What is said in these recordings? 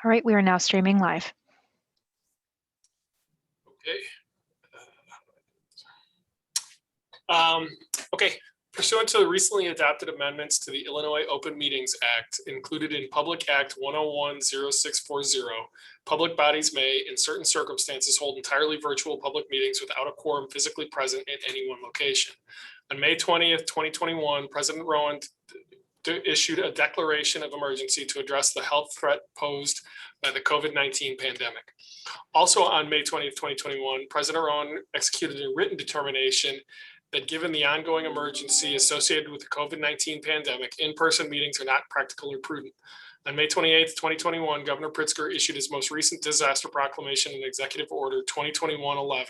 All right, we are now streaming live. Okay. Pursuant to the recently adopted amendments to the Illinois Open Meetings Act included in Public Act 101-0640, public bodies may, in certain circumstances, hold entirely virtual public meetings without a quorum physically present in any one location. On May 20th, 2021, President Rowan issued a declaration of emergency to address the health threat posed by the COVID-19 pandemic. Also on May 20th, 2021, President Rowan executed a written determination that given the ongoing emergency associated with the COVID-19 pandemic, in-person meetings are not practical or prudent. On May 28th, 2021, Governor Pritzker issued his most recent disaster proclamation and Executive Order 2021-11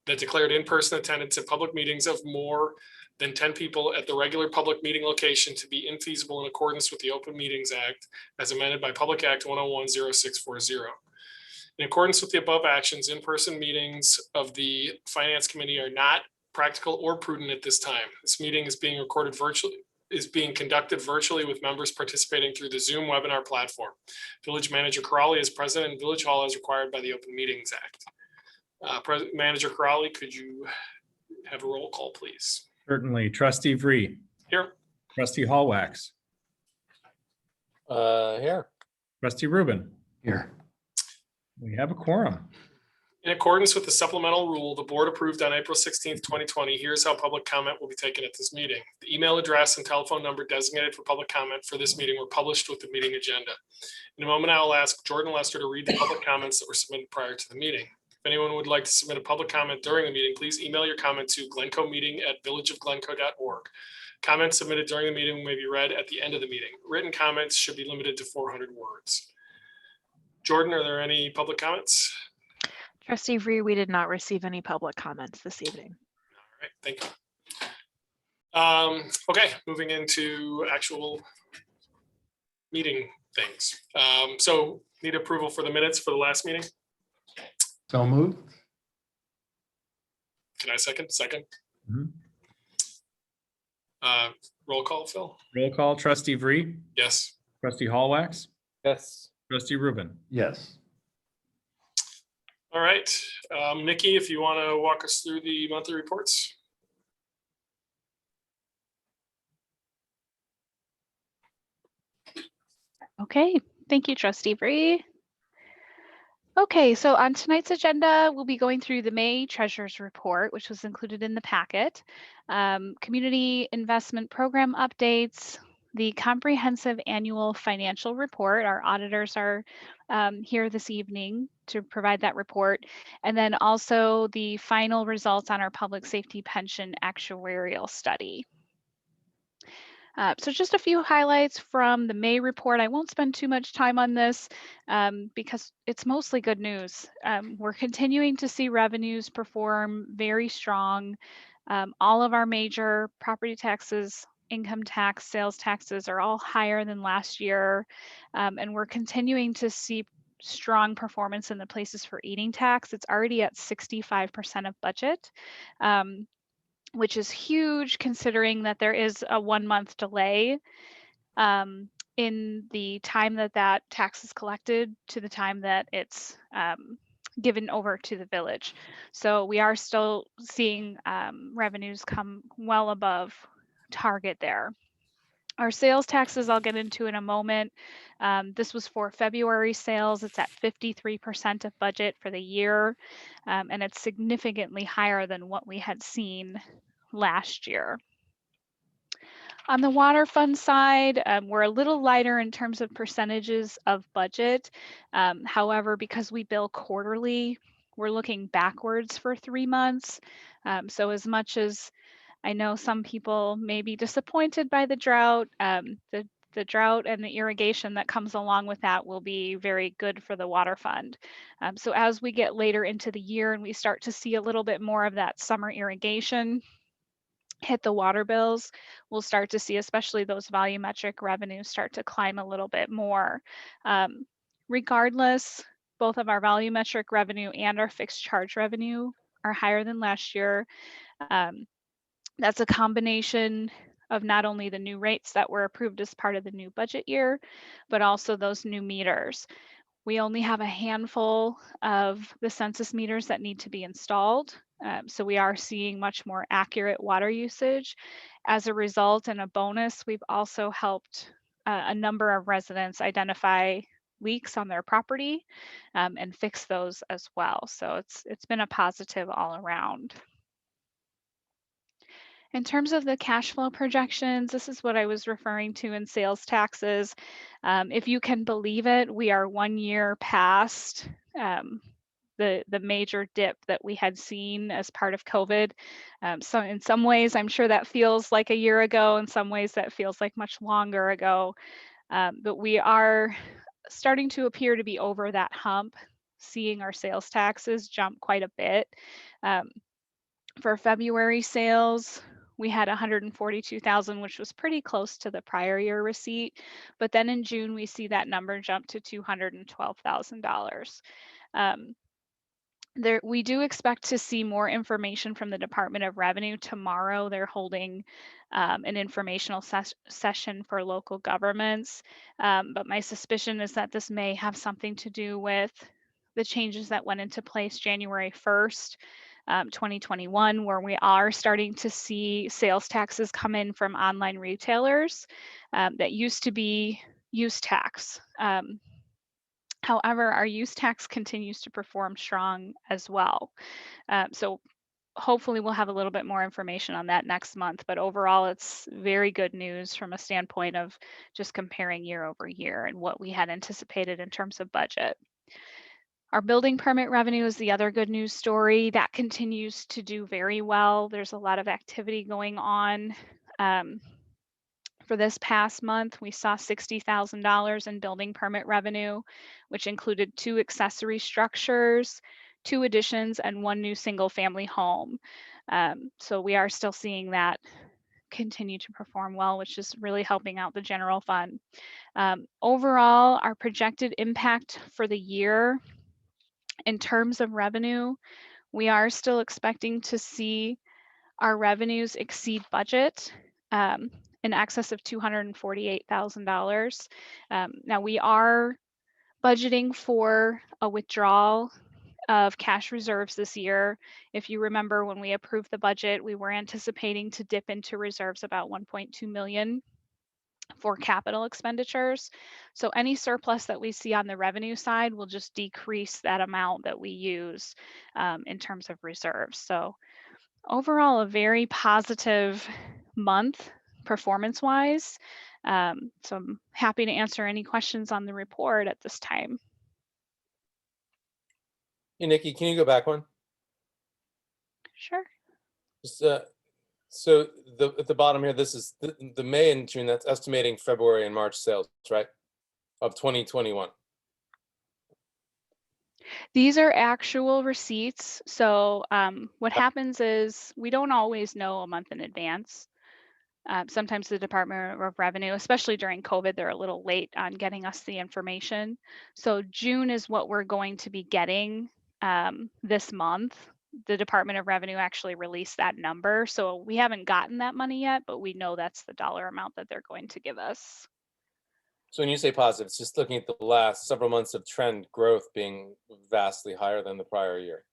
that declared in-person attendance at public meetings of more than 10 people at the regular public meeting location to be infeasible in accordance with the Open Meetings Act as amended by Public Act 101-0640. In accordance with the above actions, in-person meetings of the Finance Committee are not practical or prudent at this time. This meeting is being recorded virtually, is being conducted virtually with members participating through the Zoom webinar platform. Village Manager Crowley is present in Village Hall as required by the Open Meetings Act. Manager Crowley, could you have a roll call, please? Certainly. Trustee Vree. Here. Trustee Hallwax. Here. Trustee Rubin. Here. We have a quorum. In accordance with the supplemental rule, the board approved on April 16th, 2020. Here's how public comment will be taken at this meeting. The email address and telephone number designated for public comment for this meeting were published with the meeting agenda. In a moment, I will ask Jordan Lester to read the public comments that were submitted prior to the meeting. If anyone would like to submit a public comment during the meeting, please email your comment to glencoemeeting@villageofglencoe.org. Comments submitted during the meeting may be read at the end of the meeting. Written comments should be limited to 400 words. Jordan, are there any public comments? Trustee Vree, we did not receive any public comments this evening. All right, thank you. Okay, moving into actual meeting things. So need approval for the minutes for the last meeting. So moved. Can I second? Second. Mhm. Roll call, Phil? Roll call. Trustee Vree. Yes. Trustee Hallwax. Yes. Trustee Rubin. Yes. All right, Nikki, if you want to walk us through the monthly reports. Okay, thank you, Trustee Vree. Okay, so on tonight's agenda, we'll be going through the May Treasurer's Report, which was included in the packet, community investment program updates, the comprehensive annual financial report. Our auditors are here this evening to provide that report, and then also the final results on our public safety pension actuarial study. So just a few highlights from the May report. I won't spend too much time on this because it's mostly good news. We're continuing to see revenues perform very strong. All of our major property taxes, income tax, sales taxes are all higher than last year. And we're continuing to see strong performance in the places for eating tax. It's already at 65% of budget. Which is huge considering that there is a 1-month delay in the time that that tax is collected to the time that it's given over to the village. So we are still seeing revenues come well above target there. Our sales taxes I'll get into in a moment. This was for February sales. It's at 53% of budget for the year, and it's significantly higher than what we had seen last year. On the water fund side, we're a little lighter in terms of percentages of budget. However, because we bill quarterly, we're looking backwards for 3 months. So as much as I know some people may be disappointed by the drought, the drought and the irrigation that comes along with that will be very good for the water fund. So as we get later into the year and we start to see a little bit more of that summer irrigation hit the water bills, we'll start to see especially those volumetric revenues start to climb a little bit more. Regardless, both of our volumetric revenue and our fixed charge revenue are higher than last year. That's a combination of not only the new rates that were approved as part of the new budget year, but also those new meters. We only have a handful of the census meters that need to be installed. So we are seeing much more accurate water usage. As a result, and a bonus, we've also helped a number of residents identify leaks on their property and fix those as well. So it's been a positive all around. In terms of the cash flow projections, this is what I was referring to in sales taxes. If you can believe it, we are 1 year past the major dip that we had seen as part of COVID. So in some ways, I'm sure that feels like a year ago. In some ways, that feels like much longer ago. But we are starting to appear to be over that hump, seeing our sales taxes jump quite a bit. For February sales, we had 142,000, which was pretty close to the prior year receipt. But then in June, we see that number jump to $212,000. We do expect to see more information from the Department of Revenue tomorrow. They're holding an informational session for local governments. But my suspicion is that this may have something to do with the changes that went into place January 1st, 2021, where we are starting to see sales taxes come in from online retailers that used to be use tax. However, our use tax continues to perform strong as well. So hopefully we'll have a little bit more information on that next month, but overall it's very good news from a standpoint of just comparing year over year and what we had anticipated in terms of budget. Our building permit revenue is the other good news story. That continues to do very well. There's a lot of activity going on. For this past month, we saw $60,000 in building permit revenue, which included 2 accessory structures, 2 additions, and 1 new single family home. So we are still seeing that continue to perform well, which is really helping out the general fund. Overall, our projected impact for the year in terms of revenue, we are still expecting to see our revenues exceed budget in excess of $248,000. Now we are budgeting for a withdrawal of cash reserves this year. If you remember when we approved the budget, we were anticipating to dip into reserves about 1.2 million for capital expenditures. So any surplus that we see on the revenue side will just decrease that amount that we use in terms of reserves. So overall, a very positive month performance-wise. So I'm happy to answer any questions on the report at this time. Hey, Nikki, can you go back one? Sure. Just, so at the bottom here, this is the May and June, that's estimating February and March sales, right? Of 2021. These are actual receipts. So what happens is we don't always know a month in advance. Sometimes the Department of Revenue, especially during COVID, they're a little late on getting us the information. So June is what we're going to be getting this month. The Department of Revenue actually released that number. So we haven't gotten that money yet, but we know that's the dollar amount that they're going to give us. So when you say positive, it's just looking at the last several months of trend growth being vastly higher than the prior year.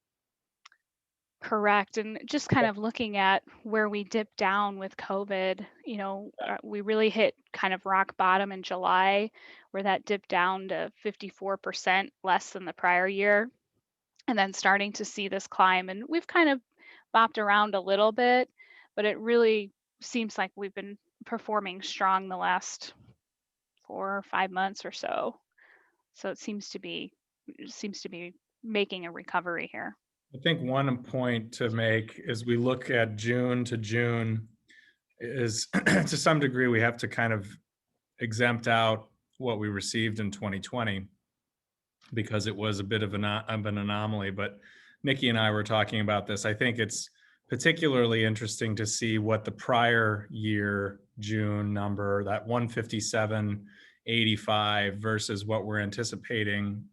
Correct. And just kind of looking at where we dipped down with COVID, you know, we really hit kind of rock bottom in July, where that dipped down to 54% less than the prior year. And then starting to see this climb. And we've kind of bopped around a little bit, but it really seems like we've been performing strong the last 4 or 5 months or so. So it seems to be making a recovery here. I think one point to make is we look at June to June is to some degree, we have to kind of exempt out what we received in 2020 because it was a bit of an anomaly. But Nikki and I were talking about this. I think it's particularly interesting to see what the prior year June number, that 157.85 versus what we're anticipating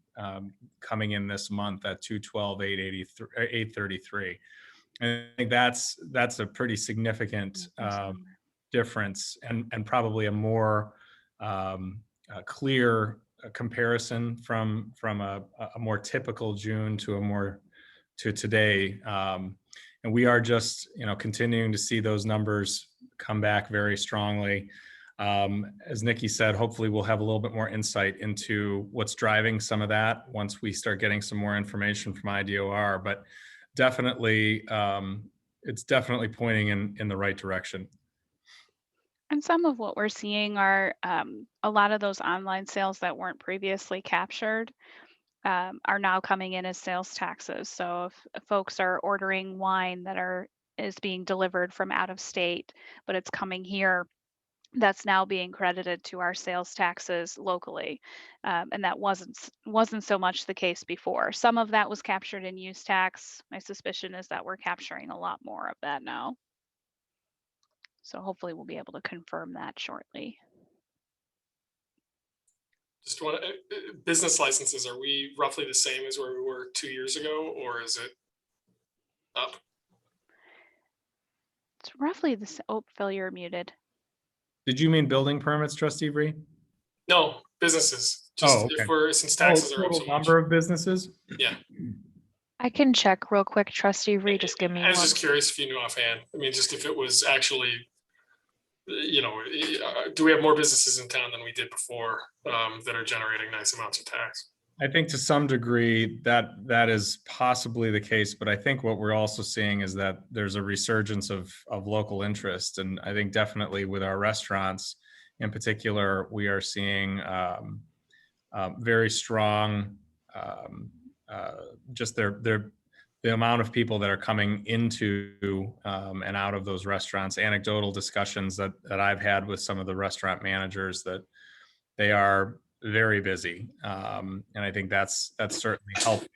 coming in this month at 212.833. I think that's a pretty significant difference and probably a more clear a comparison from a more typical June to today. And we are just, continuing to see those numbers come back very strongly. As Nikki said, hopefully we'll have a little bit more insight into what's driving some of that once we start getting some more information from IDOR, but definitely, it's definitely pointing in the right direction. And some of what we're seeing are a lot of those online sales that weren't previously captured are now coming in as sales taxes. So if folks are ordering wine that is being delivered from out of state, but it's coming here, that's now being credited to our sales taxes locally, and that wasn't so much the case before. Some of that was captured in use tax. My suspicion is that we're capturing a lot more of that now. So hopefully we'll be able to confirm that shortly. Just want business licenses, are we roughly the same as where we were 2 years ago, or is it up? It's roughly the same. Oh, Phil, you're muted. Did you mean building permits, Trustee Bree? No, businesses. Just okay. since taxes are up Total so much. number of businesses? Yeah. I can check real quick, Trustee Reed. Just give me I was one. just curious if you knew offhand. I mean, just if it was actually, do we have more businesses in town than we did before that are generating nice amounts of tax? I think to some degree that is possibly the case, but I think what we're also seeing is that there's a resurgence of local interest. And I think definitely with our restaurants in particular, we are seeing very strong, just the amount of people that are coming into and out of those restaurants, anecdotal discussions that I've had with some of the restaurant managers, that they are very busy. And I think that's certainly helping.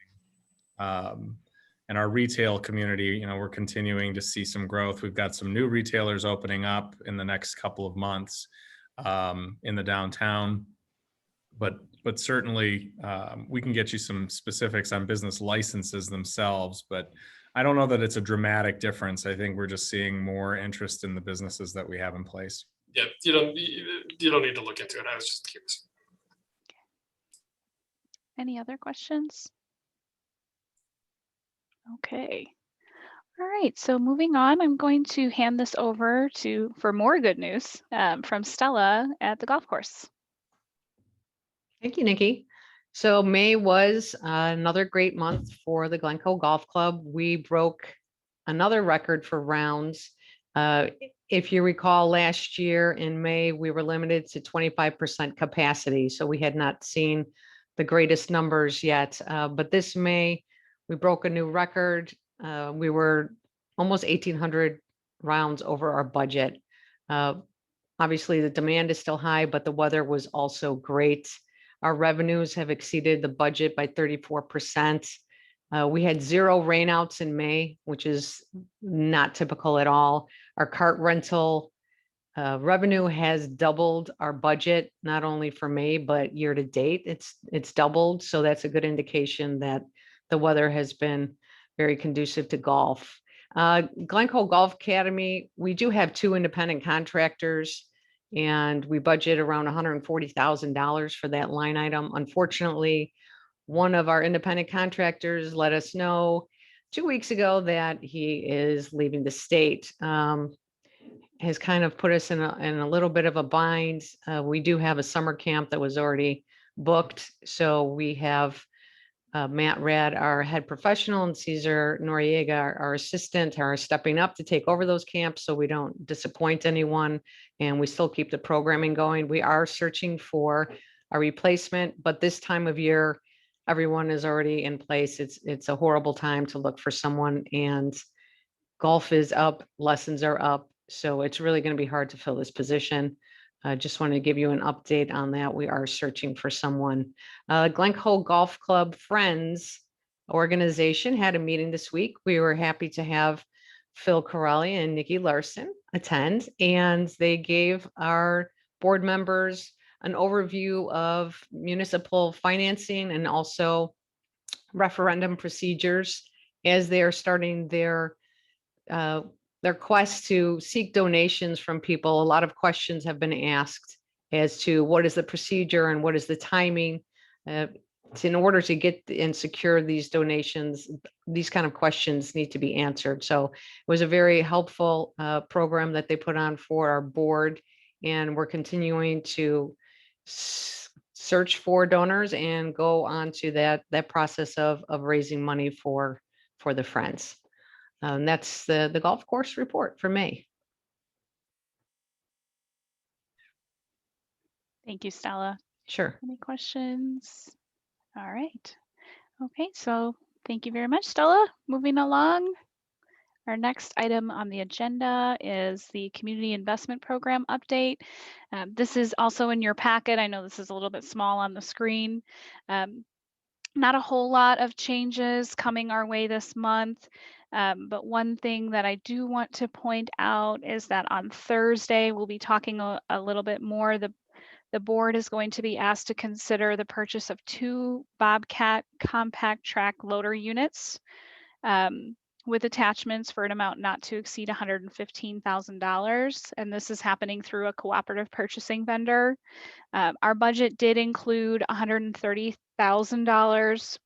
And our retail community, we're continuing to see some growth. We've got some new retailers opening up in the next couple of months in the downtown. But certainly we can get you some specifics on business licenses themselves, but I don't know that it's a dramatic difference. I think we're just seeing more interest in the businesses that we have in place. Yeah, you don't need to look into it. I was just curious. Any other questions? Okay. All right, so moving on, I'm going to hand this over for more good news from Stella at the golf course. Thank you, Nikki. So May was another great month for the Glencoe Golf Club. We broke another record for rounds. If you recall, last year in May, we were limited to 25% capacity. So we had not seen the greatest numbers yet. But this May, we broke a new record. We were almost 1,800 rounds over our budget. Obviously, the demand is still high, but the weather was also great. Our revenues have exceeded the budget by 34%. We had 0 rainouts in May, which is not typical at all. Our cart rental revenue has doubled our budget, not only for May, but year to date, it's doubled. So that's a good indication that the weather has been very conducive to golf. Glencoe Golf Academy, we do have 2 independent contractors, and we budget around $140,000 for that line item. Unfortunately, one of our independent contractors let us know 2 weeks ago that he is leaving the state. Has kind of put us in a little bit of a bind. We do have a summer camp that was already booked. So we have Matt Rad, our head professional, and Cesar Noriega, our assistant, are stepping up to take over those camps so we don't disappoint anyone and we still keep the programming going. We are searching for a replacement, but this time of year, everyone is already in place. It's a horrible time to look for someone, and golf is up, lessons are up. So it's really going to be hard to fill this position. I just want to give you an update on that. We are searching for someone. Glencoe Golf Club Friends organization had a meeting this week. We were happy to have Phil Corelli and Nikki Larson attend, and they gave our board members an overview of municipal financing and also referendum procedures as they are starting their quest to seek donations from people. A lot of questions have been asked as to what is the procedure and what is the timing. In order to get and secure these donations, these kind of questions need to be answered. So it was a very helpful program that they put on for our board, and we're continuing to search for donors and go on to that process of raising money for the Friends. And that's the golf course report for May. Thank you, Stella. Sure. Any questions? All right. Okay, so thank you very much, Stella. Moving along. Our next item on the agenda is the Community Investment Program update. This is also in your packet. I know this is a little bit small on the screen. Not a whole lot of changes coming our way this month. But one thing that I do want to point out is that on Thursday, we'll be talking a little bit more. The board is going to be asked to consider the purchase of 2 Bobcat compact track loader units with attachments for an amount not to exceed $115,000. And this is happening through a cooperative purchasing vendor. Our budget did include $130,000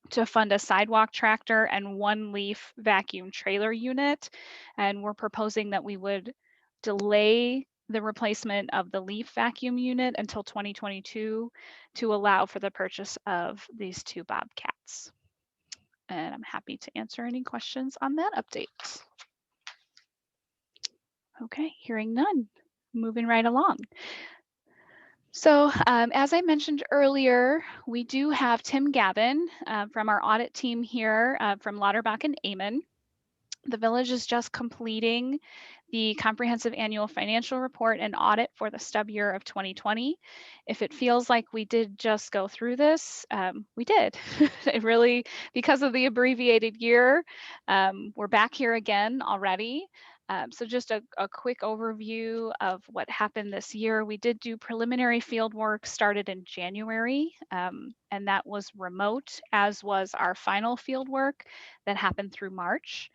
to fund a sidewalk tractor and 1 leaf vacuum trailer unit. And we're proposing that we would delay the replacement of the leaf vacuum unit until 2022 to allow for the purchase of these 2 Bobcats. And I'm happy to answer any questions on that update. Okay, hearing none, moving right along. So as I mentioned earlier, we do have Tim Gavin from our audit team here from Lauterbach and Amen. The village is just completing the comprehensive annual financial report and audit for the stub year of 2020. If it feels like we did just go through this, we did. It really, because of the abbreviated year, we're back here again already. So just a quick overview of what happened this year. We did do preliminary field work started in January, and that was remote, as was our final field work that happened through March.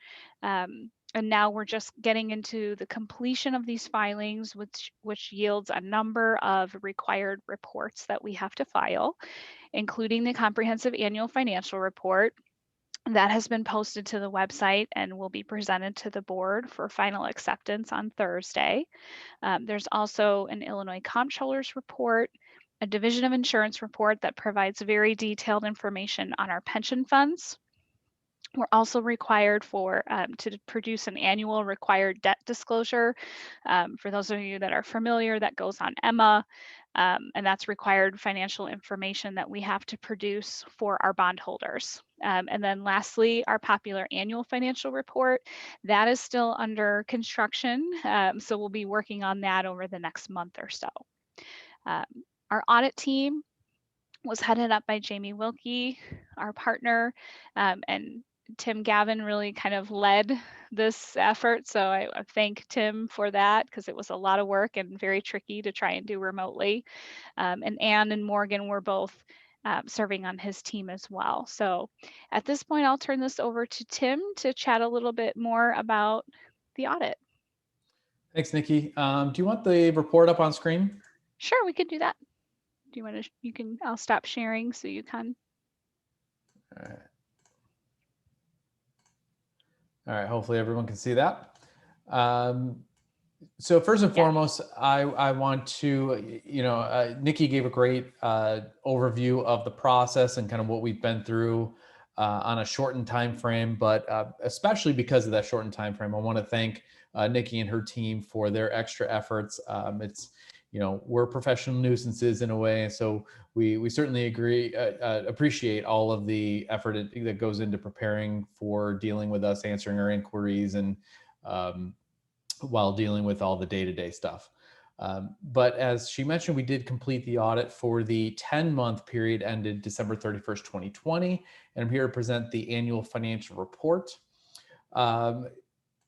And now we're just getting into the completion of these filings, which yields a number of required reports that we have to file, including the comprehensive annual financial report. That has been posted to the website and will be presented to the board for final acceptance on Thursday. There's also an Illinois Comptroller's report, a Division of Insurance report that provides very detailed information on our pension funds. We're also required to produce an annual required debt disclosure. For those of you that are familiar, that goes on EMA, and that's required financial information that we have to produce for our bondholders. And then lastly, our popular annual financial report, that is still under construction. So we'll be working on that over the next month or so. Our audit team was headed up by Jamie Wilkie, our partner, and Tim Gavin really kind of led this effort. So I thank Tim for that, because it was a lot of work and very tricky to try and do remotely. And Ann and Morgan were both serving on his team as well. So at this point, I'll turn this over to Tim to chat a little bit more about the audit. Thanks, Nikki. Do you want the report up on screen? Sure, we could do that. Do you want to, I'll stop sharing so you can. All right. All right, hopefully everyone can see that. So first and foremost, I want to, Nikki gave a great overview of the process and kind of what we've been through on a shortened time frame, but especially because of that shortened time frame, I want to thank Nikki and her team for their extra efforts. We're professional nuisances in a way, so we certainly appreciate all of the effort that goes into preparing for dealing with us, answering our inquiries, and while dealing with all the day-to-day stuff. But as she mentioned, we did complete the audit for the 10-month period ended December 31st, 2020, and I'm here to present the annual financial report.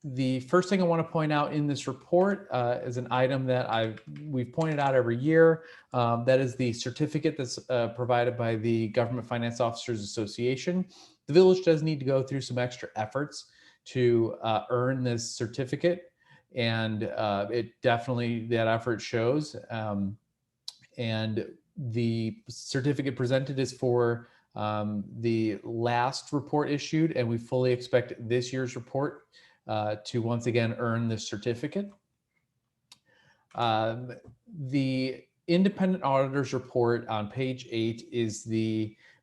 The first thing I want to point out in this report is an item that we've pointed out every year. That is the certificate that's provided by the Government Finance Officers Association. The village does need to go through some extra efforts to earn this certificate, and it definitely, that effort shows. And the certificate presented is for the last report issued, and we fully expect this year's report to once again earn this certificate. The independent auditor's report on page 8 is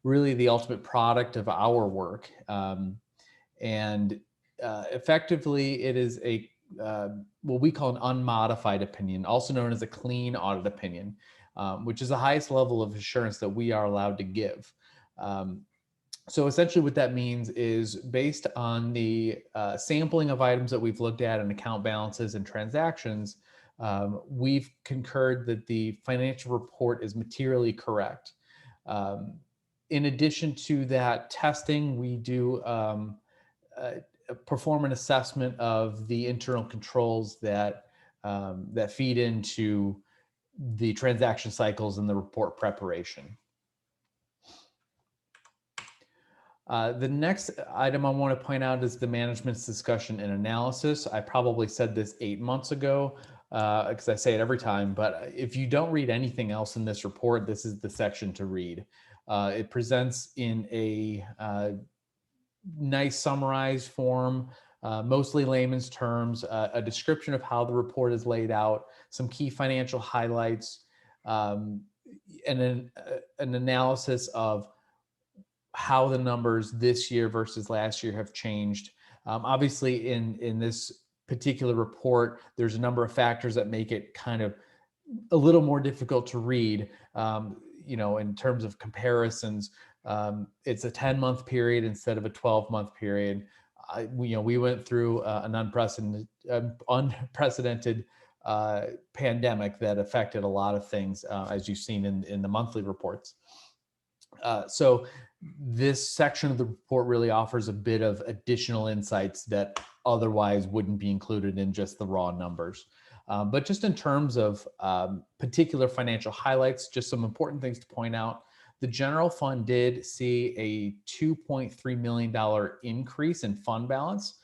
really the ultimate product of our work. Effectively, it is a what we call an unmodified opinion, also known as a clean audit opinion, which is the highest level of assurance that we are allowed to give. So essentially what that means is based on the sampling of items that we've looked at and account balances and transactions, we've concurred that the financial report is materially correct. In addition to that testing, we do perform an assessment of the internal controls that that feed into the transaction cycles and the report preparation. The next item I want to point out is the management's discussion and analysis. I probably said this 8 months ago because I say it every time, but if you don't read anything else in this report, this is the section to read. It presents in a nice summarized form, mostly layman's terms, a description of how the report is laid out, some key financial highlights, and then an analysis of how the numbers this year versus last year have changed. Obviously, in this particular report, there's a number of factors that make it kind of a little more difficult to read, in terms of comparisons. It's a 10-month period instead of a 12-month period. We went through an unprecedented pandemic that affected a lot of things, as you've seen in the monthly reports. So this section of the report really offers a bit of additional insights that otherwise wouldn't be included in just the raw numbers. But just in terms of particular financial highlights, just some important things to point out. The general fund did see a $2.3 million increase in fund balance,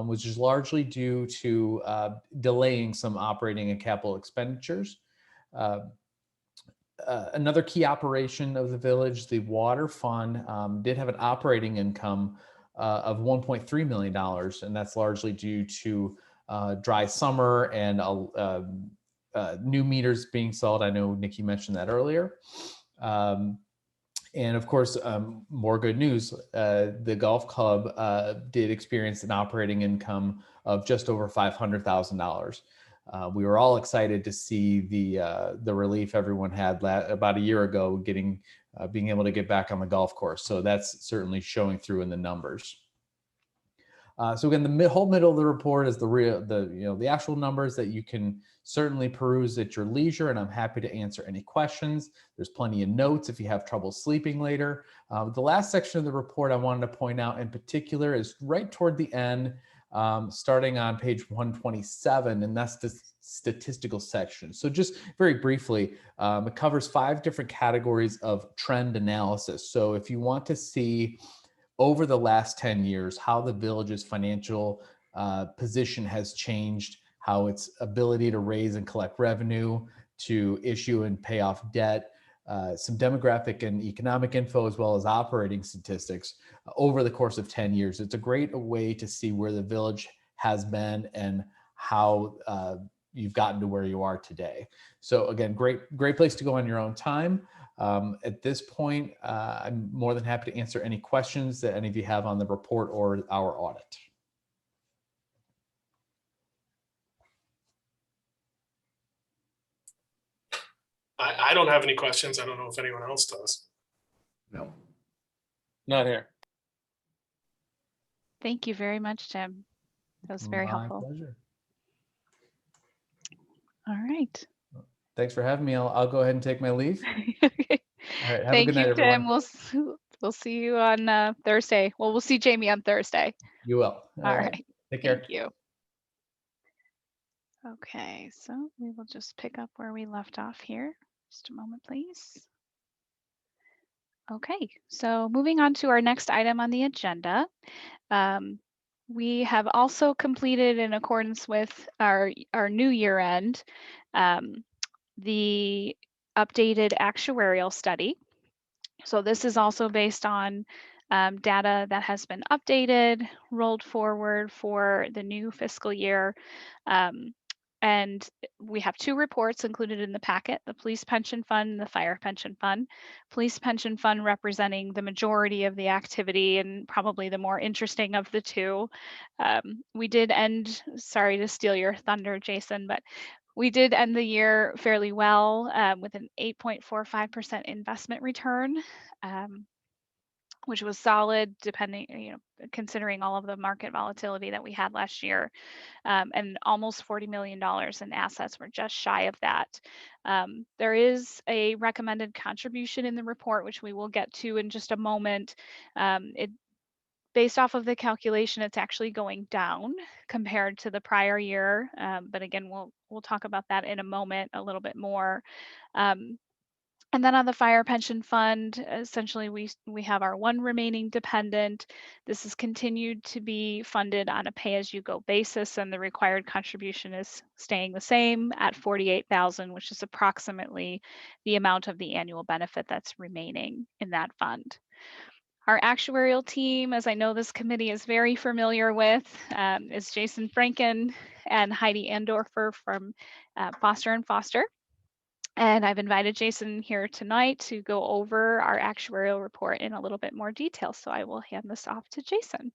which is largely due to delaying some operating and capital expenditures. Another key operation of the village, the water fund, did have an operating income of $1.3 million, and that's largely due to dry summer and new meters being sold. I know Nikki mentioned that earlier. And of course, more good news, the golf club did experience an operating income of just over $500,000. We were all excited to see the relief everyone had about a year ago, being able to get back on the golf course. So that's certainly showing through in the numbers. So again, the whole middle of the report is the actual numbers that you can certainly peruse at your leisure, and I'm happy to answer any questions. There's plenty of notes if you have trouble sleeping later. The last section of the report I wanted to point out in particular is right toward the end, starting on page 127, and that's the statistical section. So just very briefly, it covers 5 different categories of trend analysis. So if you want to see over the last 10 years, how the village's financial position has changed, how its ability to raise and collect revenue, to issue and pay off debt, some demographic and economic info, as well as operating statistics over the course of 10 years. It's a great way to see where the village has been and how you've gotten to where you are today. So again, great place to go on your own time. At this point, I'm more than happy to answer any questions that any of you have on the report or our audit. I don't have any questions. I don't know if anyone else does. No. Not here. Thank you very much, Tim. That was very My helpful. pleasure. All right. Thanks for having me. I'll go ahead and take my leave. Okay. All right. Have a Thank good night, you, everyone. Tim. We'll see you on Thursday. Well, we'll see Jamie on Thursday. You will. All right. Take care. Thank you. Okay, so we will just pick up where we left off here. Just a moment, please. Okay, so moving on to our next item on the agenda. We have also completed, in accordance with our new year end, the updated actuarial study. So this is also based on data that has been updated, rolled forward for the new fiscal year. And we have 2 reports included in the packet, the police pension fund and the fire pension fund. Police pension fund representing the majority of the activity and probably the more interesting of the 2. We did end, sorry to steal your thunder, Jason, but we did end the year fairly well with an 8.45% investment return, which was solid, depending, considering all of the market volatility that we had last year. And almost $40 million in assets. We're just shy of that. There is a recommended contribution in the report, which we will get to in just a moment. Based off of the calculation, it's actually going down compared to the prior year. But again, we'll talk about that in a moment a little bit more. And then on the fire pension fund, essentially we have our 1 remaining dependent. This is continued to be funded on a pay-as-you-go basis, and the required contribution is staying the same at $48,000, which is approximately the amount of the annual benefit that's remaining in that fund. Our actuarial team, as I know this committee is very familiar with, is Jason Franken and Heidi Andorfer from Foster & Foster. And I've invited Jason here tonight to go over our actuarial report in a little bit more detail. So I will hand this off to Jason.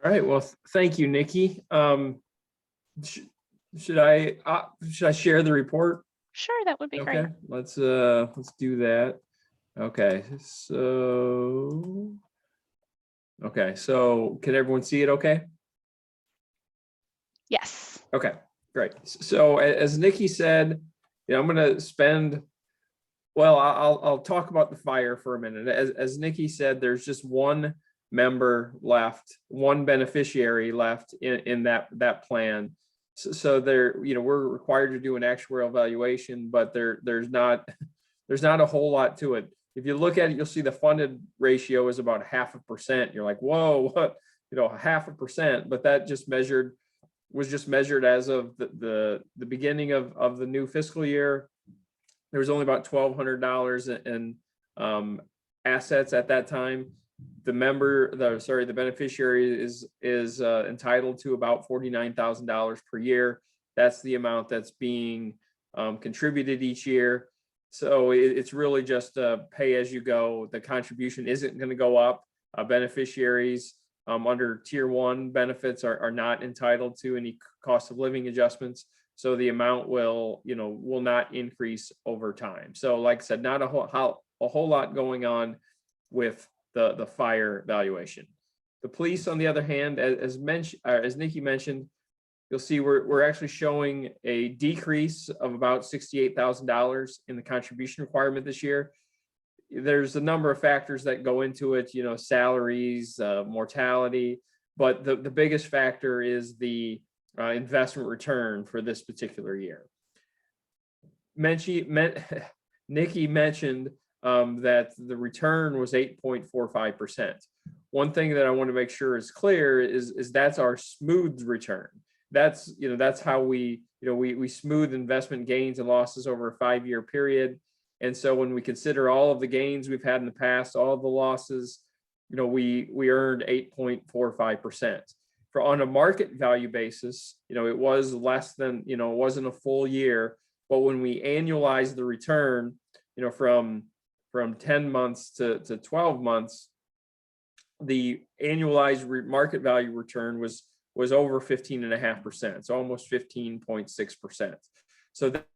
All right. Well, thank you, Nikki. Should I share the report? Sure, that would be great. Okay, let's do that. Okay, so can everyone see it okay? Yes. Okay, great. So as Nikki said, I'm going to spend, well, I'll talk about the fire for a minute. As Nikki said, there's just 1 member left, 1 beneficiary left in that plan. So there, we're required to do an actuarial evaluation, but there's not a whole lot to it. If you look at it, you'll see the funded ratio is about 0.5%. You're like, whoa, what? 0.5%, but that was just measured as of the beginning of the new fiscal year. There was only about $1,200 in assets at that time. The beneficiary is entitled to about $49,000 per year. That's the amount that's being contributed each year. So it's really just a pay as you go. The contribution isn't going to go up. Beneficiaries under tier 1 benefits are not entitled to any cost of living adjustments. So the amount will not increase over time. So like I said, not a whole lot going on with the fire valuation. The police, on the other hand, as Nikki mentioned, you'll see we're actually showing a decrease of about $68,000 in the contribution requirement this year. There's a number of factors that go into it, salaries, mortality, but the biggest factor is the investment return for this particular year. Nikki mentioned that the return was 8.45%. One thing that I want to make sure is clear is that's our smooth return. That's how we smooth investment gains and losses over a 5-year period. And so when we consider all of the gains we've had in the past, all of the losses, we earned 8.45%. For on a market value basis, it was less than, it wasn't a full year, but when we annualize the return, from 10 months to 12 months, the annualized market value return was over 15.5%, so almost 15.6%. So that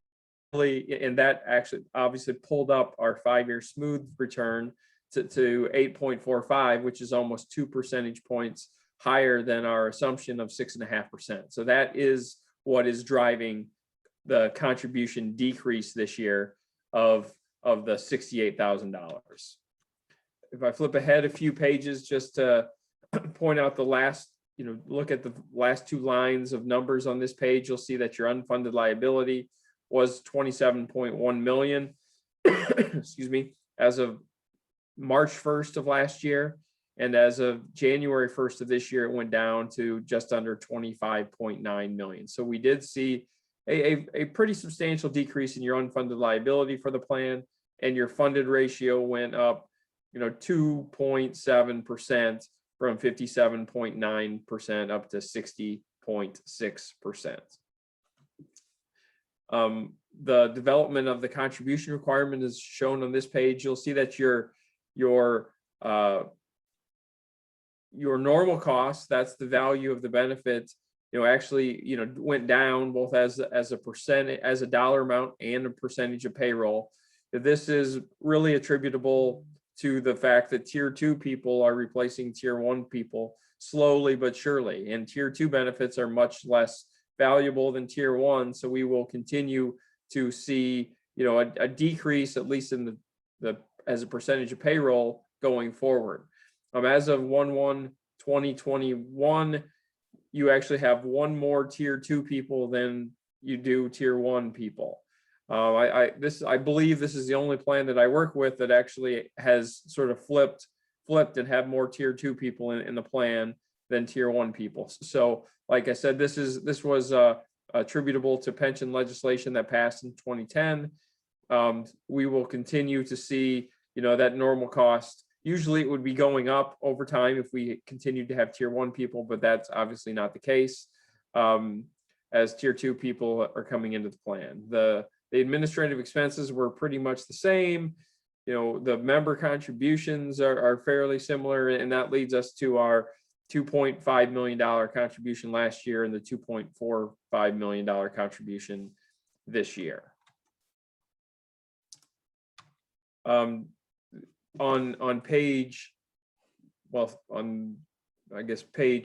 and that actually obviously pulled up our 5-year smooth return to 8.45, which is almost 2 percentage points higher than our assumption of 6.5%. So that is what is driving the contribution decrease this year of the $68,000. If I flip ahead a few pages just to point out the last, look at the last 2 lines of numbers on this page, you'll see that your unfunded liability was $27.1 million, excuse me, as of March 1st of last year. And as of January 1st of this year, it went down to just under $25.9 million. So we did see a pretty substantial decrease in your unfunded liability for the plan, and your funded ratio went up, 2.7% from 57.9% up to 60.6%. The development of the contribution requirement is shown on this page. You'll see that your normal cost, that's the value of the benefit, actually, went down both as a percentage, as a dollar amount and a percentage of payroll. This is really attributable to the fact that tier 2 people are replacing tier 1 people slowly but surely, and tier 2 benefits are much less valuable than tier 1. So we will continue to see, a decrease, at least in the as a percentage of payroll going forward. As of 1/1/2021, you actually have one more tier 2 people than you do tier 1 people. I believe this is the only plan that I work with that actually has sort of flipped and have more tier 2 people in the plan than tier 1 people. So like I said, this was attributable to pension legislation that passed in 2010. We will continue to see, that normal cost. Usually it would be going up over time if we continued to have tier 1 people, but that's obviously not the case, as tier 2 people are coming into the plan. The administrative expenses were pretty much the same. The member contributions are fairly similar, and that leads us to our $2.5 million contribution last year and the $2.45 million contribution this year. On page,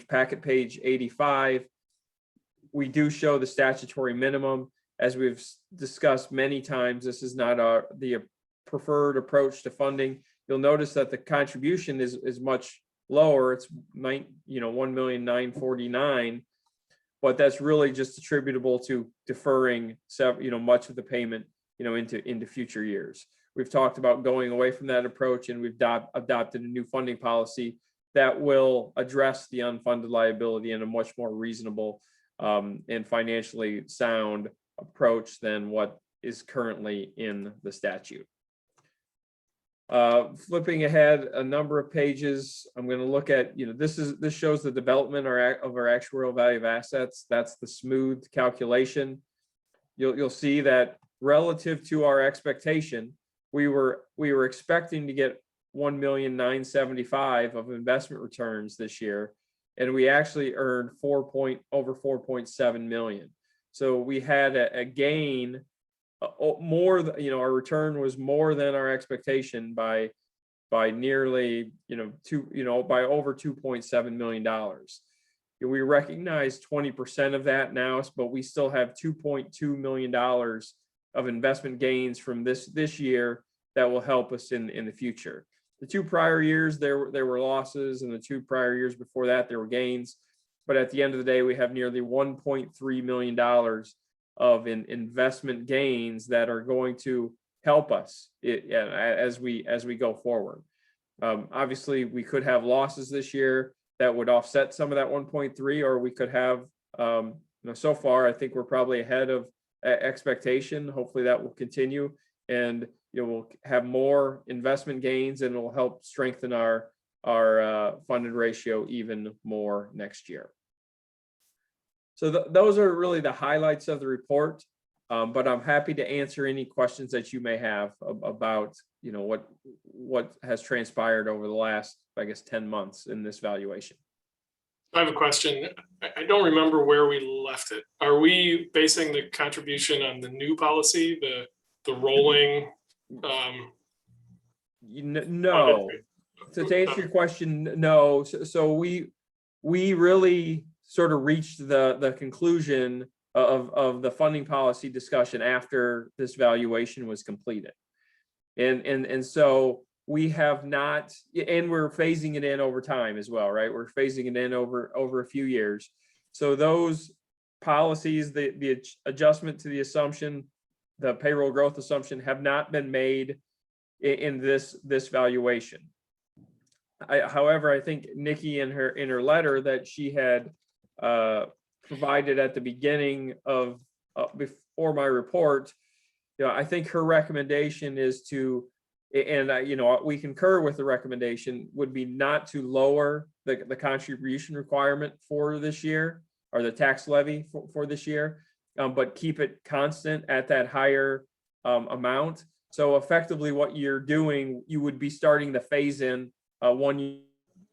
packet page 85, we do show the statutory minimum. As we've discussed many times, this is not the preferred approach to funding. You'll notice that the contribution is much lower. It's $1,949,000, but that's really just attributable to deferring much of the payment into future years. We've talked about going away from that approach, and we've adopted a new funding policy that will address the unfunded liability in a much more reasonable and financially sound approach than what is currently in the statute. Flipping ahead a number of pages, I'm going to look at, this shows the development of our actuarial value of assets. That's the smooth calculation. You'll see that relative to our expectation, we were expecting to get $1,975,000 of investment returns this year, and we actually earned over 4.7 million. So we had a gain more, our return was more than our expectation by nearly, by over $2.7 million. We recognize 20% of that now, but we still have $2.2 million of investment gains from this year that will help us in the future. The 2 prior years, there were losses, and the 2 prior years before that, there were gains. But at the end of the day, we have nearly $1.3 million of investment gains that are going to help us as we go forward. Obviously, we could have losses this year that would offset some of that 1.3, or we could have, so far, I think we're probably ahead of expectation. Hopefully that will continue, and we'll have more investment gains, and it will help strengthen our funded ratio even more next year. So those are really the highlights of the report, but I'm happy to answer any questions that you may have about what has transpired over the last, 10 months in this valuation. I have a question. I don't remember where we left it. Are we basing the contribution on the new policy, the rolling? No. So to answer your question, no. So we really sort of reached the conclusion of the funding policy discussion after this valuation was completed. And so we have not, and we're phasing it in over time as well, right? We're phasing it in over a few years. So those policies, the adjustment to the assumption, the payroll growth assumption, have not been made in this valuation. However, I think Nikki in her letter that she had provided at the beginning of before my report, I think her recommendation is to, and we concur with the recommendation, would be not to lower the contribution requirement for this year, or the tax levy for this year, but keep it constant at that higher amount. So effectively what you're doing, you would be starting the phase in 1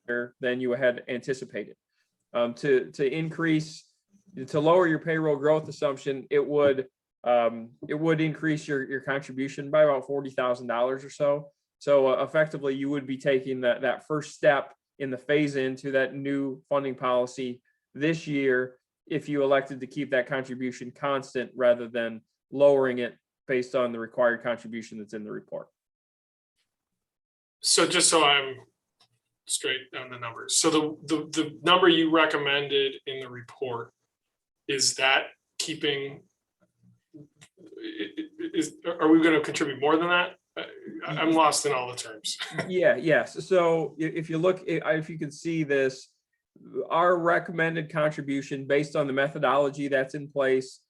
year than you had anticipated. To lower your payroll growth assumption, it would increase your contribution by about $40,000 or so. So effectively, you would be taking that first step in the phase into that new funding policy this year if you elected to keep that contribution constant rather than lowering it based on the required contribution that's in the report. So just so I'm straight on the numbers, so the number you recommended in the report, is that keeping? Are we going to contribute more than that? I'm lost in all the terms. Yes. So if you look, if you can see this, our recommended contribution based on the methodology that's in place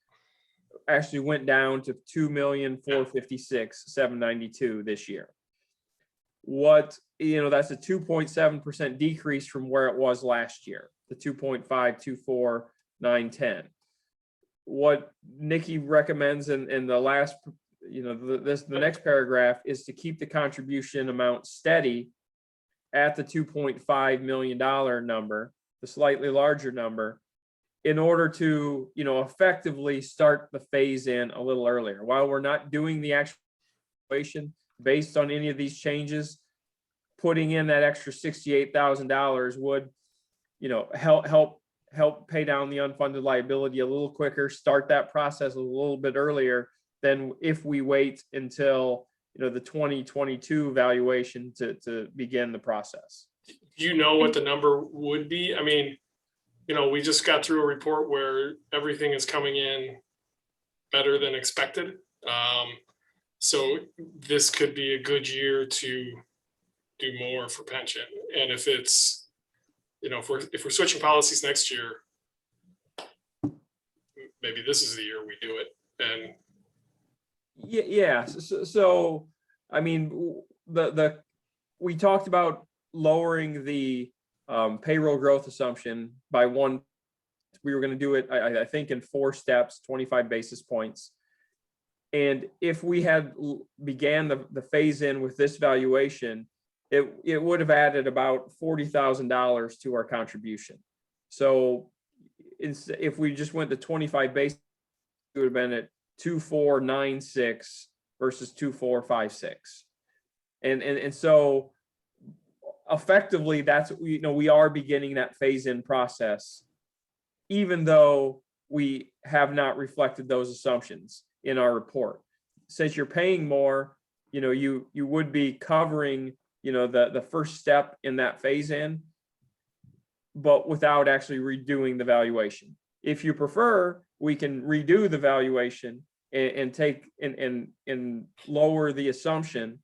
actually went down to $2,456,792 this year. That's a 2.7% decrease from where it was last year, the 2.524910. What Nikki recommends in the last, the next paragraph is to keep the contribution amount steady at the $2.5 million number, the slightly larger number, in order to, effectively start the phase in a little earlier. While we're not doing the actual evaluation based on any of these changes, putting in that extra $68,000 would, help pay down the unfunded liability a little quicker, start that process a little bit earlier than if we wait until, the 2022 valuation to begin the process. Do you know what the number would be? I mean, we just got through a report where everything is coming in better than expected. So this could be a good year to do more for pension. And if it's, if we're switching policies next year, maybe this is the year we do it. And So I mean, we talked about lowering the payroll growth assumption by one. We were going to do it, I think, in 4 steps, 25 basis points. And if we had began the phase in with this valuation, it would have added about $40,000 to our contribution. So if we just went to 25 basis, it would have been at 2,496 versus 2,456. And so effectively, that's, we are beginning that phase in process, even though we have not reflected those assumptions in our report. Since you're paying more, you would be covering, the first step in that phase in, but without actually redoing the valuation. If you prefer, we can redo the valuation and take and lower the assumption,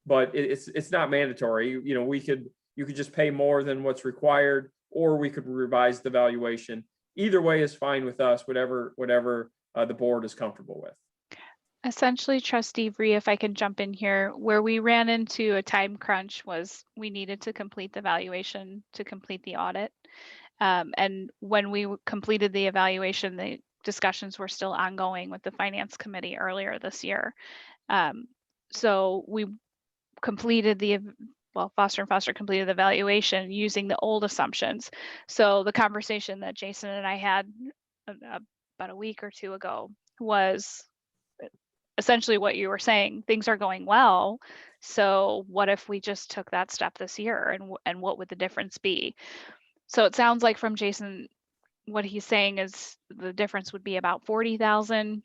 but it's not mandatory. You could just pay more than what's required, or we could revise the valuation. Either way is fine with us, whatever the board is comfortable with. Essentially, Trustee Bree, if I can jump in here, where we ran into a time crunch was we needed to complete the valuation to complete the audit. And when we completed the evaluation, the discussions were still ongoing with the Finance Committee earlier this year. So we completed Foster and Foster completed the valuation using the old assumptions. So the conversation that Jason and I had about a week or 2 ago was essentially what you were saying. Things are going well. So what if we just took that step this year, and what would the difference be? So it sounds like from Jason, what he's saying is the difference would be about 40,000.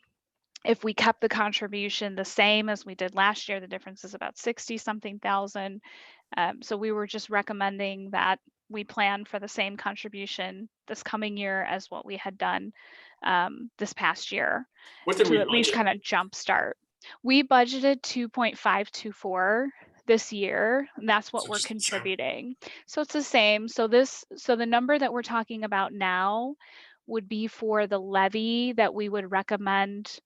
If we kept the contribution the same as we did last year, the difference is about 60-something thousand. So we were just recommending that we plan for the same contribution this coming year as what we had done this past year, what did we to at least budget? kind of jumpstart. We budgeted 2.524 this year, and that's what So we're just the same. contributing. So it's the same. So the number that we're talking about now would be for the levy that we would recommend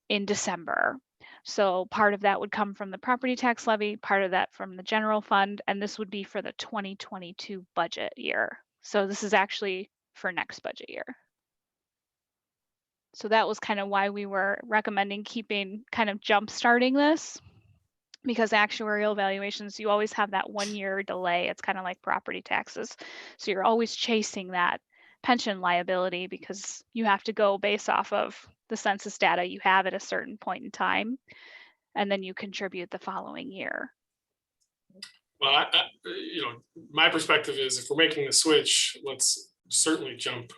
in December. So part of that would come from the property tax levy, part of that from the general fund, and this would be for the 2022 budget year. So this is actually for next budget year. So that was kind of why we were recommending keeping, kind of jump starting this, because actuarial valuations, you always have that 1 year delay. It's kind of like property taxes. So you're always chasing that pension liability because you have to go based off of the census data you have at a certain point in time, and then you contribute the following year. Well, you know, my perspective is if we're making the switch, let's certainly jump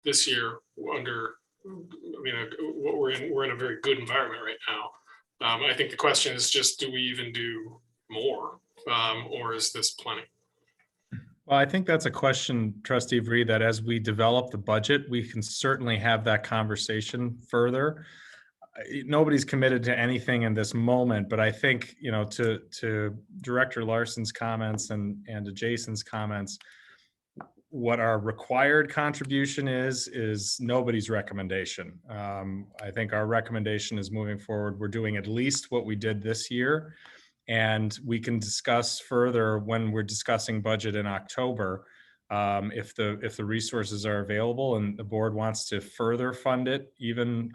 this year under, I mean, what we're in a very good environment right now. I think the question is just, do we even do more, or is this plenty? Well, I think that's a question, Trustee Vree, that as we develop the budget, we can certainly have that conversation further. Nobody's committed to anything in this moment, but I think, you know, to Director Larson's comments and to Jason's comments, what our required contribution is nobody's recommendation. I think our recommendation is moving forward. We're doing at least what we did this year, and we can discuss further when we're discussing budget in October. If the resources are available and the board wants to further fund it, even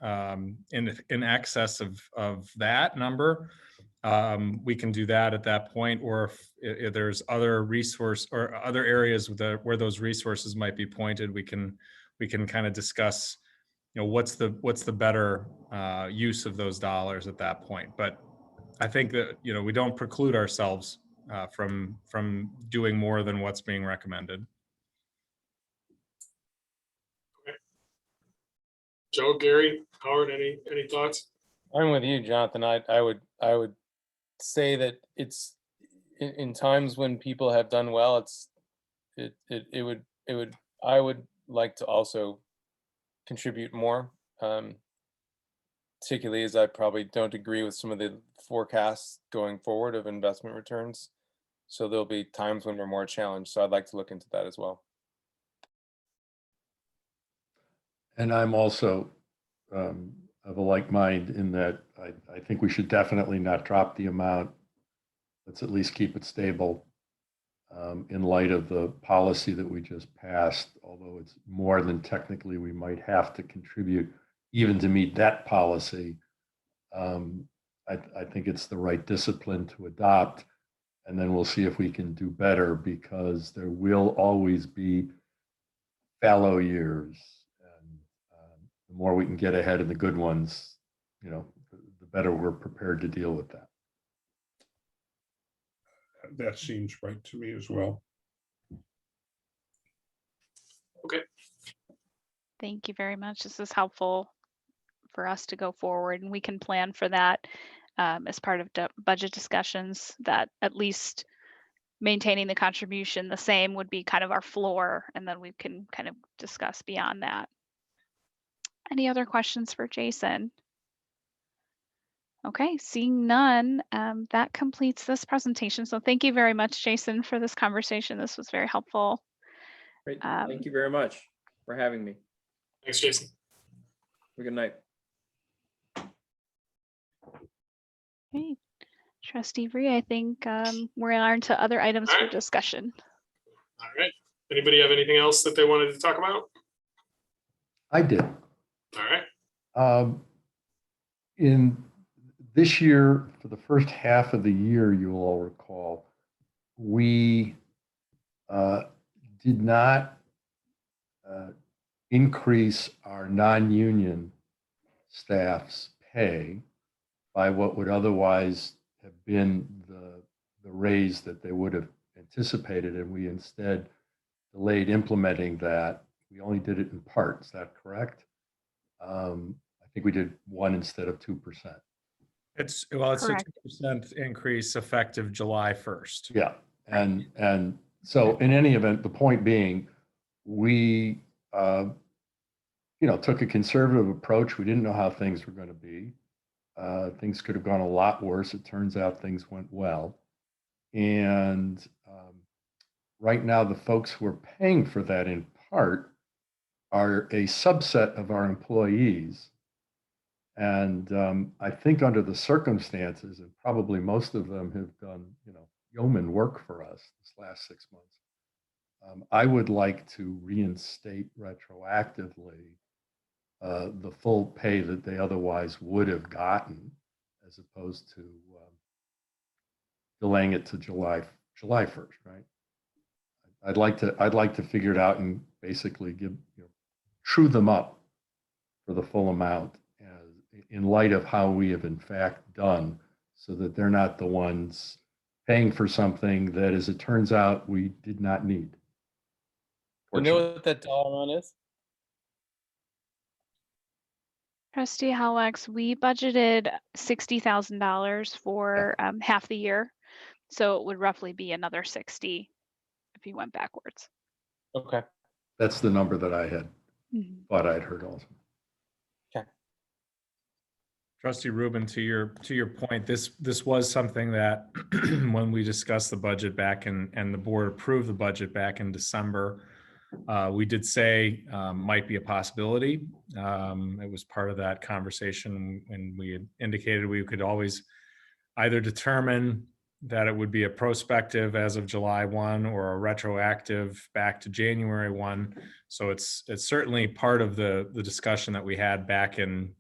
in excess of that number, we can do that at that point. Or if there's other resource or other areas where those resources might be pointed, we can kind of discuss, you know, what's the better use of those dollars at that point. But I think that, you know, we don't preclude ourselves from doing more than what's being recommended. Okay. Joe, Gary, Howard, any thoughts? I'm with you, Jonathan. I would say that it's in times when people have done well, I would like to also contribute more, particularly as I probably don't agree with some of the forecasts going forward of investment returns. So there'll be times when we're more challenged. So I'd like to look into that as well. And I'm also of a like mind in that I think we should definitely not drop the amount. Let's at least keep it stable in light of the policy that we just passed, although it's more than technically we might have to contribute even to meet that policy. I think it's the right discipline to adopt, and then we'll see if we can do better, because there will always be fallow years. The more we can get ahead of the good ones, you know, the better we're prepared to deal with that. That seems right to me as well. Okay. Thank you very much. This is helpful for us to go forward, and we can plan for that as part of budget discussions, that at least maintaining the contribution the same would be kind of our floor, and then we can kind of discuss beyond that. Any other questions for Jason? Okay, seeing none, that completes this presentation. So thank you very much, Jason, for this conversation. This was very helpful. Great. Thank you very much for having me. Thanks, Jason. Have a good night. Okay, Trustee Vree, I think we're on to other items All for right. discussion. All right. Anybody have anything else that they wanted to talk about? I did. All right. In this year, for the first half of the year, you will all recall, we did not increase our non-union staff's pay by what would otherwise have been the raise that they would have anticipated, and we instead delayed implementing that. We only did it in part. Is that correct? I think we did 1 instead of 2%. It's Correct. a 2% increase effective July 1st. Yeah, and so in any event, the point being, we took a conservative approach. We didn't know how things were going to be. Things could have gone a lot worse. It turns out things went well, and right now the folks who are paying for that in part are a subset of our employees. And I think under the circumstances, and probably most of them have done, yeoman work for us this last 6 months. I would like to reinstate retroactively the full pay that they otherwise would have gotten, as opposed to delaying it to July 1st, right? I'd like to figure it out and basically give, true them up for the full amount in light of how we have in fact done, so that they're not the ones paying for something that, as it turns out, we did not need. You know what that dollar amount is? Trustee Hallex, we budgeted $60,000 for half the year. So it would roughly be another 60 if you went backwards. Okay. That's the number that I had thought I'd heard also. Okay. Trustee Rubin, to your point, this was something that when we discussed the budget back and the board approved the budget back in December, we did say might be a possibility. It was part of that conversation, and we had indicated we could always either determine that it would be a prospective as of July 1 or a retroactive back to January 1. So it's certainly part of the discussion that we had back in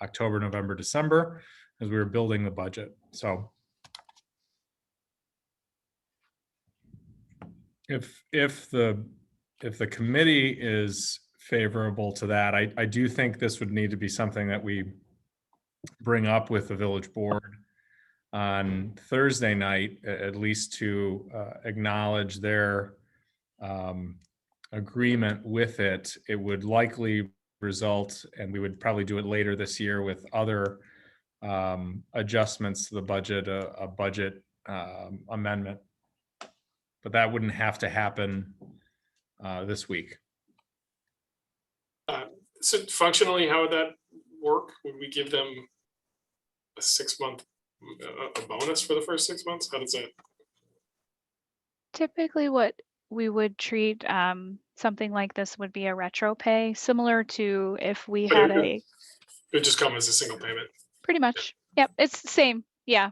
October, November, December, as we were building the budget. So if the committee is favorable to that, I do think this would need to be something that we bring up with the village board on Thursday night, at least to acknowledge their agreement with it. It would likely result, and we would probably do it later this year with other adjustments to the budget, a budget amendment. But that wouldn't have to happen this week. So functionally, how would that work? Would we give them a 6-month a bonus for the first 6 months? How does that? Typically what we would treat something like this would be a retro pay, similar to if we had It would just come as a single payment. pretty much. Yep, it's the same. Yeah.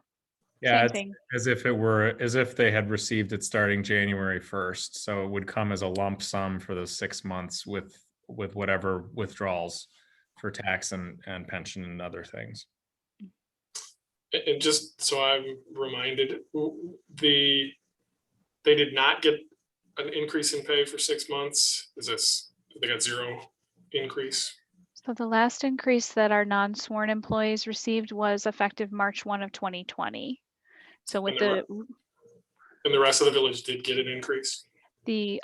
Yeah, Same thing. as if they had received it starting January 1st. So it would come as a lump sum for those 6 months with whatever withdrawals for tax and pension and other things. And just so I'm reminded, they did not get an increase in pay for 6 months. They got zero increase? So the last increase that our non-sworn employees received was effective March 1 of 2020. So with And the rest of the village did get an increase?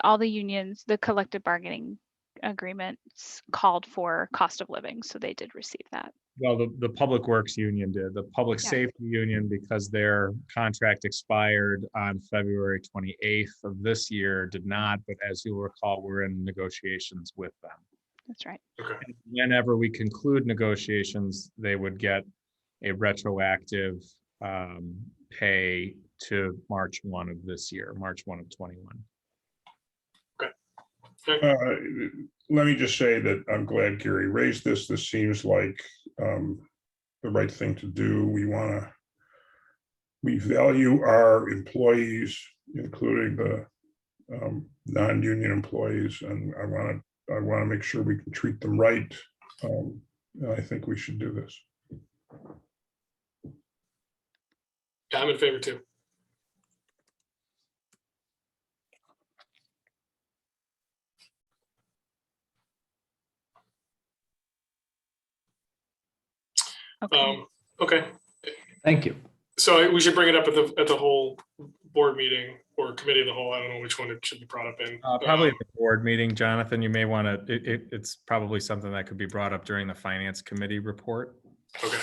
all the unions, the collective bargaining agreements called for cost of living, so they did receive that. Well, the Public Works Union did. The Public Safety Union, because their contract expired on February 28th of this year, did not. But as you'll recall, we're in negotiations with them. That's right. Okay. And whenever we conclude negotiations, they would get a retroactive pay to March 1 of this year, March 1 of 21. Let me just say that I'm glad Gary raised this. This seems like the right thing to do. We value our employees, including the non-union employees, and I want to make sure we can treat them right. And I think we should do this. Yeah, I'm in favor too. Okay. Okay. Thank you. So we should bring it up at the whole board meeting or committee of the whole. I don't know which one it should be brought up in. Probably at the board meeting, Jonathan. You may want to. It's probably something that could be brought up during the finance committee report. Okay.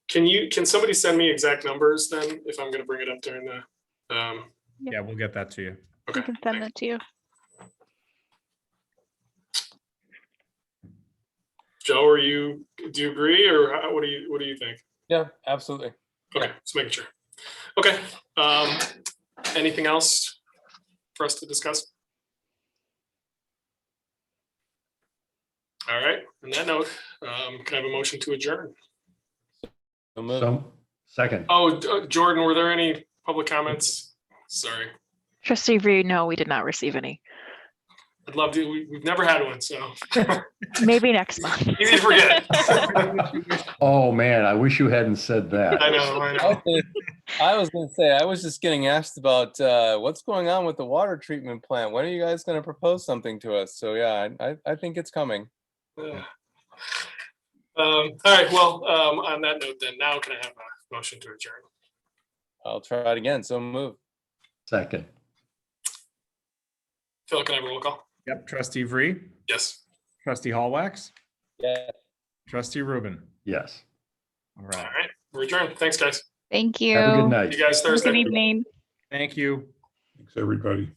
Can somebody send me exact numbers then if I'm going to bring it up during the? Yeah, we'll get that to you. Okay. I can send that to you. Joe, do you agree, or what do you think? Yeah, absolutely. Okay, just making sure. Okay. Anything else for us to discuss? All right, on that note, can I have a motion to adjourn? So moved. So, second. Oh, Jordan, were there any public comments? Sorry, Trustee Reed, no, we did not receive any. I'd love to, we've never had one, so Maybe next month. easy to forget. Oh, man, I wish you hadn't said that. I know. I was gonna say, I was just getting asked about what's going on with the water treatment plant. When are you guys gonna propose something to us? So yeah, I think it's coming. All right, well, on that note then, now can I have a motion to adjourn? I'll try it again. So move. Second. Phil, can I have a roll call? Yep, trustee Vree, Yes. trustee Hallwax, Yeah. trustee Rubin. Yes. All All right. right, we're adjourned. Thanks, guys. Thank you. Have a good night. See you guys Thursday. Good evening. Thank you. Thanks, everybody.